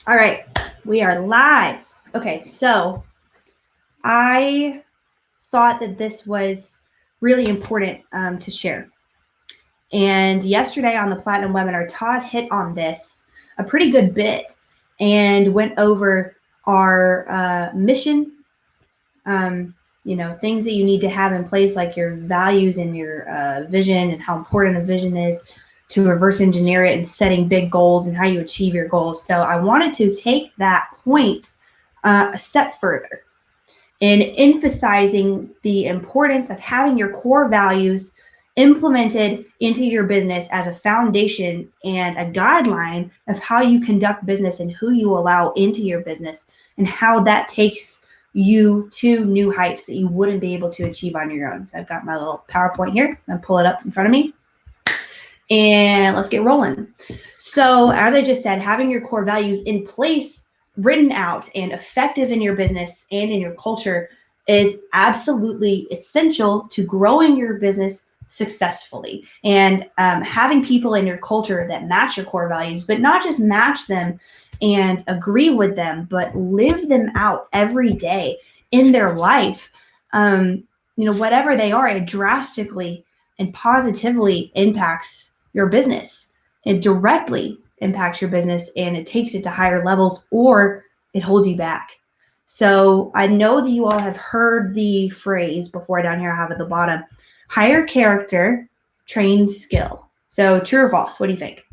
All right, we are live. Okay, so I thought that this was really important to share. And yesterday on the Platinum webinar, Todd hit on this a pretty good bit and went over our mission, things that you need to have in place, like your values and your vision and how important a vision is to reverse engineer it and setting big goals and how you achieve your goals. So I wanted to take that point a step further in emphasizing the importance of having your core values implemented into your business as a foundation and a guideline of how you conduct business and who you allow into your business and how that takes you to new heights that you wouldn't be able to achieve on your own. So I've got my little PowerPoint here. I'll pull it up in front of me. And let's get rolling. So as I just said, having your core values in place, written out and effective in your business and in your culture is absolutely essential to growing your business successfully. And having people in your culture that match your core values, but not just match them and agree with them, but live them out every day in their life. Whatever they are, it drastically and positively impacts your business. It directly impacts your business and it takes it to higher levels, or it holds you back. So I know that you all have heard the phrase before. Down here I have at the bottom, hire character, train skill. So true or false? What do you think?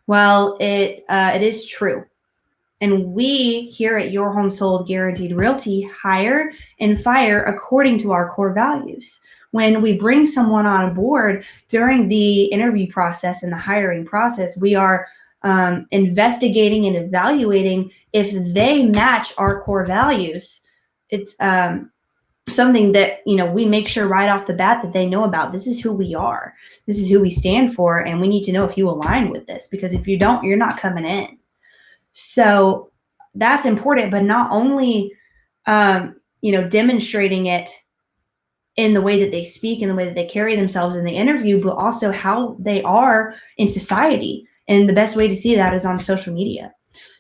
Well, it is true. And we here at Your Home Sold Guaranteed Realty hire and fire according to our core values. When we bring someone on board during the interview process and the hiring process, we are investigating and evaluating if they match our core values. It's something that we make sure right off the bat that they know about. This is who we are. This is who we stand for, and we need to know if you align with this, because if you don't, you're not coming in. So that's important, but not only demonstrating it in the way that they speak and the way that they carry themselves in the interview, but also how they are in society. And the best way to see that is on social media.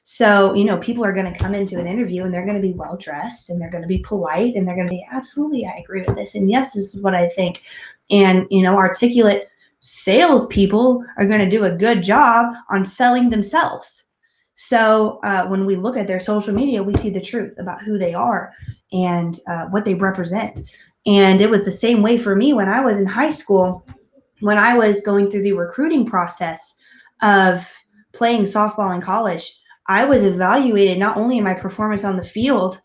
So, people are going to come into an interview and they're going to be well dressed and they're going to be polite and they're going to say, absolutely, I agree with this. And yes, this is what I think. And, articulate salespeople are going to do a good job on selling themselves. So when we look at their social media, we see the truth about who they are and what they represent. And it was the same way for me when I was in high school, when I was going through the recruiting process of playing softball in college. I was evaluated not only in my performance on the field,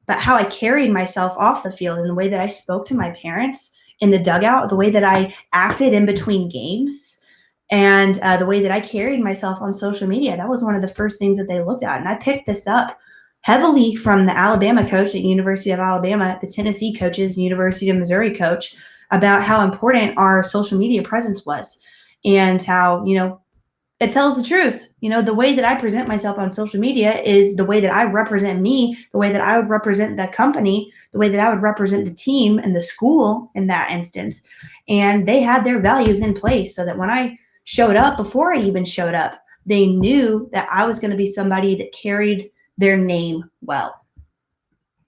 but how I carried myself off the field, and the way that I spoke to my parents in the dugout, the way that I acted in between games, and the way that I carried myself on social media. That was one of the first things that they looked at. And I picked this up heavily from the Alabama coach at University of Alabama, the Tennessee coaches, University of Missouri coach, about how important our social media presence was, and how, it tells the truth. The way that I present myself on social media is the way that I represent me, the way that I would represent the company, the way that I would represent the team and the school in that instance. And they had their values in place so that when I showed up, before I even showed up, they knew that I was going to be somebody that carried their name well.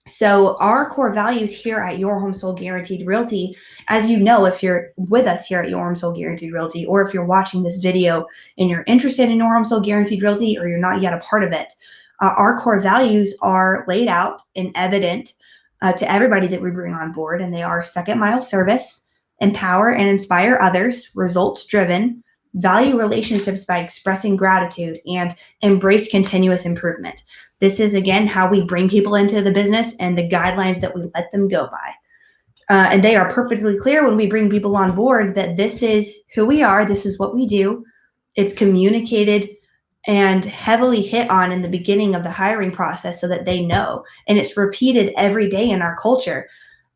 So our core values here at Your Home Sold Guaranteed Realty, as you know, if you're with us here at Your Home Sold Guaranteed Realty, or if you're watching this video and you're interested in Your Home Sold Guaranteed Realty, or you're not yet a part of it, our core values are laid out and evident to everybody that we bring on board. And they are second mile service, empower and inspire others, results driven, value relationships by expressing gratitude, and embrace continuous improvement. This is, again, how we bring people into the business and the guidelines that we let them go by. And they are perfectly clear when we bring people on board that this is who we are. This is what we do. It's communicated and heavily hit on in the beginning of the hiring process so that they know. And it's repeated every day in our culture.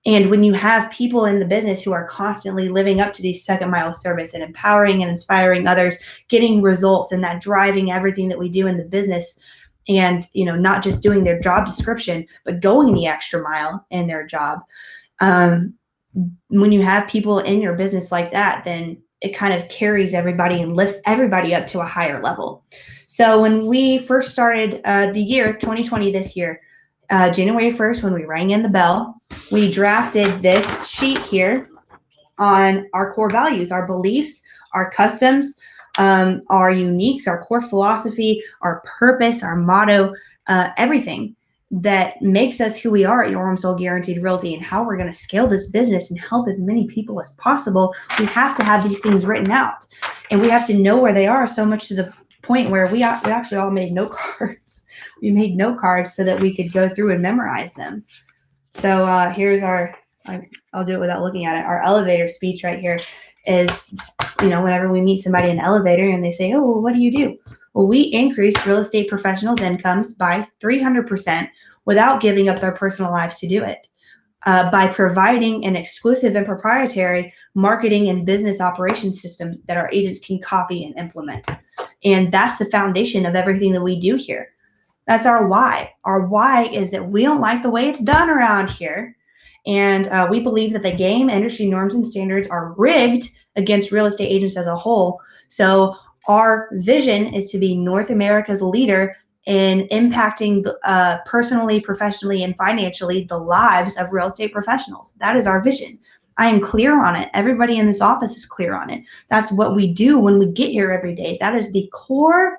And when you have people in the business who are constantly living up to these second mile service and empowering and inspiring others, getting results, and that driving everything that we do in the business, and not just doing their job description, but going the extra mile in their job. When you have people in your business like that, then it kind of carries everybody and lifts everybody up to a higher level. So when we first started the year 2020, this year, January 1st, when we rang in the bell, we drafted this sheet here on our core values, our beliefs, our customs, our uniques, our core philosophy, our purpose, our motto, everything that makes us who we are at Your Home Sold Guaranteed Realty and how we're going to scale this business and help as many people as possible. We have to have these things written out, and we have to know where they are, so much to the point where we actually all made note cards. We made note cards so that we could go through and memorize them. So here's I'll do it without looking at it. Our elevator speech right here is, whenever we meet somebody in an elevator and they say, oh, well, what do you do? Well, we increase real estate professionals' incomes by 300% without giving up their personal lives to do it, by providing an exclusive and proprietary marketing and business operations system that our agents can copy and implement. And that's the foundation of everything that we do here. That's our why. Our why is that we don't like the way it's done around here. And we believe that the game, industry norms, and standards are rigged against real estate agents as a whole. So our vision is to be North America's leader in impacting personally, professionally, and financially the lives of real estate professionals. That is our vision. I am clear on it. Everybody in this office is clear on it. That's what we do when we get here every day. That is the core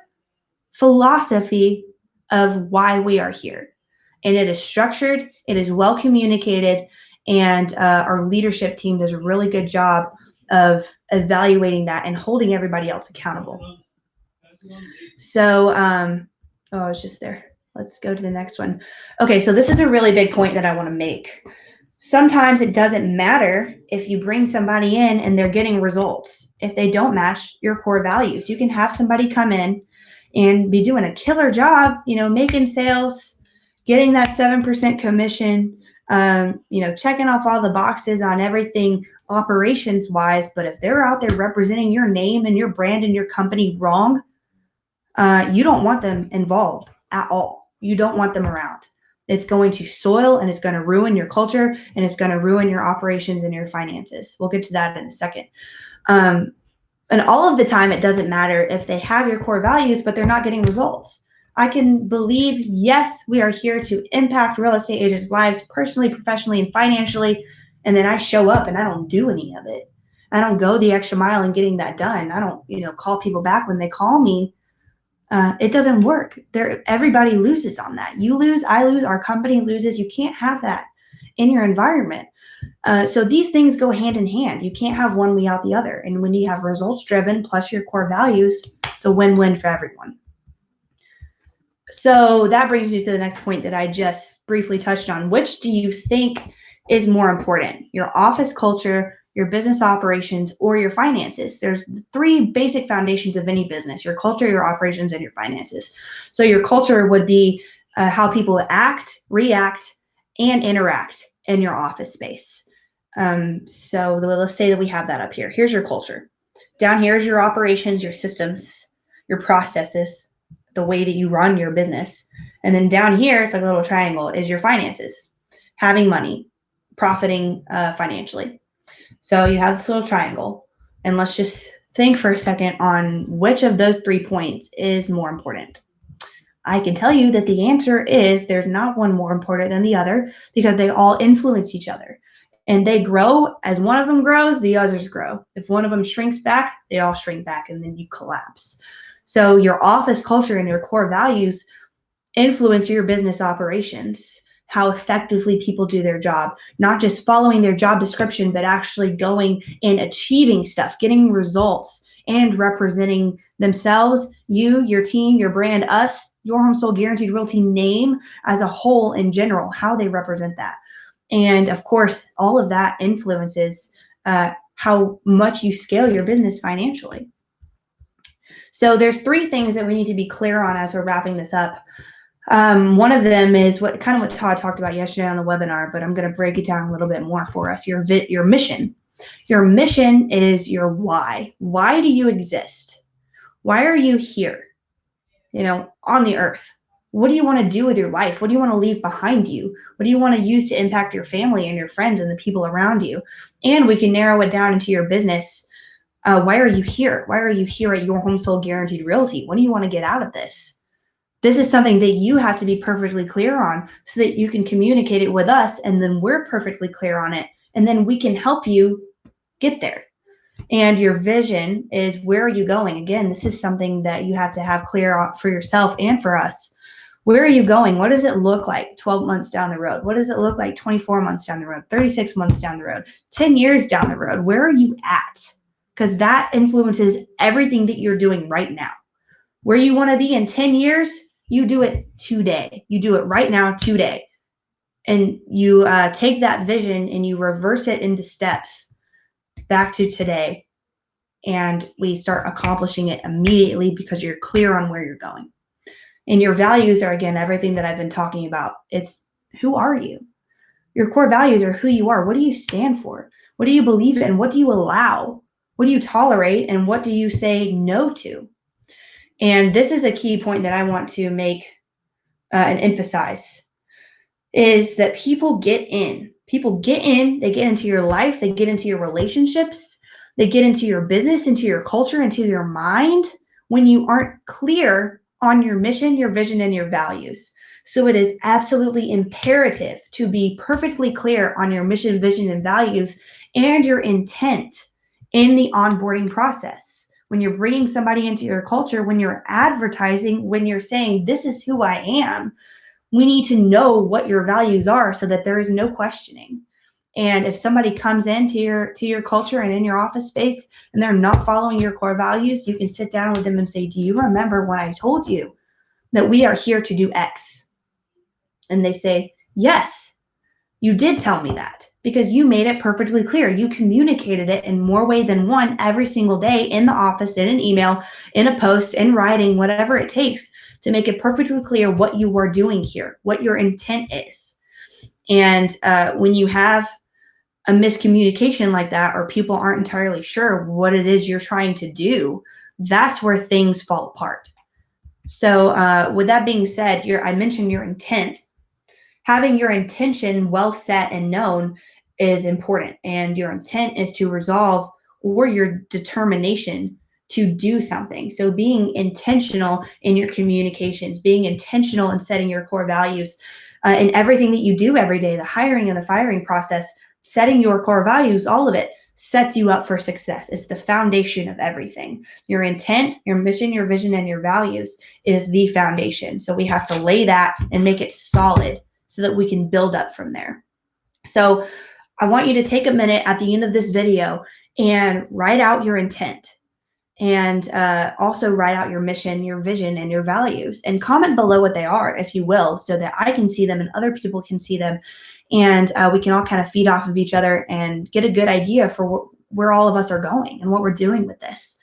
philosophy of why we are here. And it is structured, it is well communicated, and our leadership team does a really good job of evaluating that and holding everybody else accountable. So, I was just there. Let's go to the next one. Okay, so this is a really big point that I want to make. Sometimes it doesn't matter if you bring somebody in and they're getting results if they don't match your core values. You can have somebody come in and be doing a killer job, making sales, getting that 7% commission, checking off all the boxes on everything operations wise. But if they're out there representing your name and your brand and your company wrong, you don't want them involved at all. You don't want them around. It's going to soil and it's going to ruin your culture and it's going to ruin your operations and your finances. We'll get to that in a second. And all of the time, it doesn't matter if they have your core values, but they're not getting results. I can believe, yes, we are here to impact real estate agents' lives personally, professionally, and financially. And then I show up and I don't do any of it. I don't go the extra mile in getting that done. I don't, call people back when they call me. It doesn't work. Everybody loses on that. You lose, I lose, our company loses. You can't have that in your environment. So these things go hand in hand. You can't have one without the other. And when you have results driven plus your core values, it's a win-win for everyone. So that brings me to the next point that I just briefly touched on. Which do you think is more important? Your office culture, your business operations, or your finances? There's three basic foundations of any business: your culture, your operations, and your finances. So your culture would be how people act, react, and interact in your office space. So let's say that we have that up here. Here's your culture. Down here is your operations, your systems, your processes, the way that you run your business. And then down here, it's like a little triangle, is your finances, having money, profiting financially. So you have this little triangle, and let's just think for a second on which of those 3 points is more important. I can tell you that the answer is there's not one more important than the other, because they all influence each other. And they grow. As one of them grows, the others grow. If one of them shrinks back, they all shrink back, and then you collapse. So your office culture and your core values influence your business operations, how effectively people do their job, not just following their job description, but actually going and achieving stuff, getting results, and representing themselves, you, your team, your brand, us, Your Home Sold Guaranteed Realty name as a whole in general, how they represent that. And of course, all of that influences how much you scale your business financially. So there's 3 things that we need to be clear on as we're wrapping this up. One of them is what Todd talked about yesterday on the webinar, but I'm going to break it down a little bit more for us. Your mission. Your mission is your why. Why do you exist? Why are you here? On the earth. What do you want to do with your life? What do you want to leave behind you? What do you want to use to impact your family and your friends and the people around you? And we can narrow it down into your business. Why are you here? Why are you here at Your Home Sold Guaranteed Realty? What do you want to get out of this? This is something that you have to be perfectly clear on so that you can communicate it with us, and then we're perfectly clear on it, and then we can help you get there. And your vision is, where are you going? Again, this is something that you have to have clear for yourself and for us. Where are you going? What does it look like 12 months down the road? What does it look like 24 months down the road, 36 months down the road, 10 years down the road? Where are you at? Because that influences everything that you're doing right now. Where you want to be in 10 years, you do it today. You do it right now, today. And you take that vision and you reverse it into steps back to today. And we start accomplishing it immediately because you're clear on where you're going. And your values are, again, everything that I've been talking about. It's, who are you? Your core values are who you are. What do you stand for? What do you believe in? What do you allow? What do you tolerate? And what do you say no to? And this is a key point that I want to make and emphasize, is that people get in. People get in. They get into your life. They get into your relationships. They get into your business, into your culture, into your mind when you aren't clear on your mission, your vision, and your values. So it is absolutely imperative to be perfectly clear on your mission, vision, and values and your intent in the onboarding process. When you're bringing somebody into your culture, when you're advertising, when you're saying, this is who I am, we need to know what your values are so that there is no questioning. And if somebody comes into your culture and in your office space and they're not following your core values, you can sit down with them and say, do you remember when I told you that we are here to do X? And they say, yes, you did tell me that, because you made it perfectly clear. You communicated it in more way than one every single day, in the office, in an email, in a post, in writing, whatever it takes to make it perfectly clear what you are doing here, what your intent is. And when you have a miscommunication like that, or people aren't entirely sure what it is you're trying to do, that's where things fall apart. So with that being said, I mentioned your intent. Having your intention well set and known is important. And your intent is to resolve, or your determination to do something. So being intentional in your communications, being intentional in setting your core values in everything that you do every day, the hiring and the firing process, setting your core values, all of it sets you up for success. It's the foundation of everything. Your intent, your mission, your vision, and your values is the foundation. So we have to lay that and make it solid so that we can build up from there. So I want you to take a minute at the end of this video and write out your intent, and also write out your mission, your vision, and your values, and comment below what they are, if you will, so that I can see them and other people can see them, and we can all kind of feed off of each other and get a good idea for where all of us are going and what we're doing with this.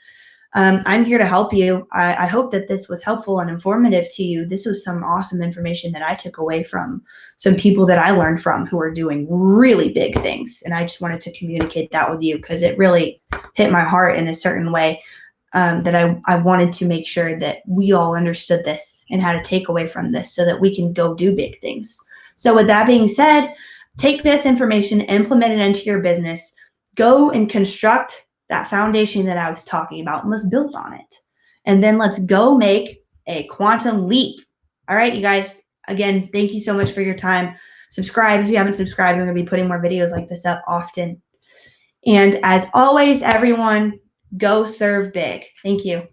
I'm here to help you. I hope that this was helpful and informative to you. This was some awesome information that I took away from some people that I learned from who are doing really big things. And I just wanted to communicate that with you because it really hit my heart in a certain way, that I wanted to make sure that we all understood this and how to take away from this so that we can go do big things. So with that being said, take this information, implement it into your business, go and construct that foundation that I was talking about, and let's build on it. And then let's go make a quantum leap. All right, you guys, again, thank you so much for your time. Subscribe if you haven't subscribed. I'm going to be putting more videos like this up often. And as always, everyone, go serve big. Thank you.